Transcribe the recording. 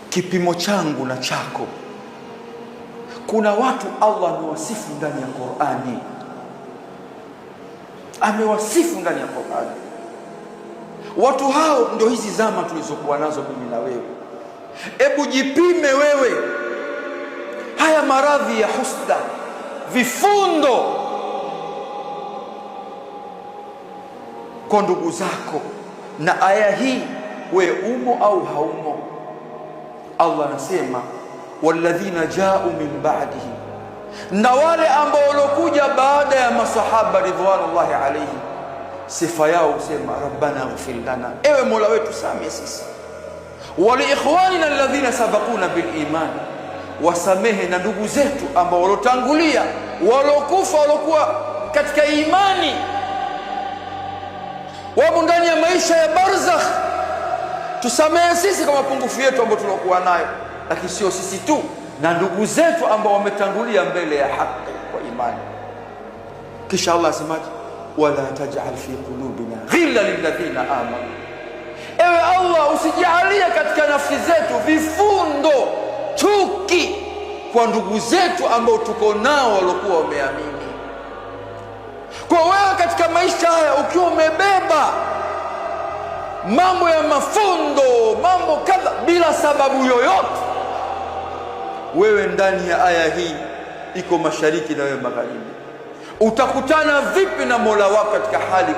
kipimo changu na chako. Kuna watu Allah amewasifu ndani ya Qur'ani, amewasifu ndani ya Qur'ani. Watu hao ndio hizi zama tulizokuwa nazo mimi na wewe. Hebu jipime wewe haya maradhi ya husda, vifundo kwa ndugu zako, na aya hii we umo au haumo? Allah anasema walladhina ja'u min ba'dihi, na wale ambao walokuja baada ya masahaba ridwanullahi alayhi, sifa yao usema rabbana ighfir lana, ewe Mola wetu samehe sisi, wa li ikhwanina alladhina sabaquna bil iman, wasamehe na ndugu zetu ambao walotangulia, walokufa, walokuwa katika imani, wamo ndani ya maisha ya barzakh. Tusamehe sisi kwa mapungufu yetu ambayo tulokuwa nayo, lakini sio sisi tu, na ndugu zetu ambao wametangulia mbele ya haki kwa imani. Kisha Allah asemaje? wala taj'al fi qulubina ghilla lilladhina amanu, ewe Allah usijalie katika nafsi zetu vifundo, chuki kwa ndugu zetu ambao tuko nao waliokuwa wameamini. Kwa wewe katika maisha haya ukiwa umebeba mambo ya mafundo, mambo kadha bila sababu yoyote, wewe ndani ya aya hii iko mashariki na wewe magharibi. Utakutana vipi na Mola wako katika hali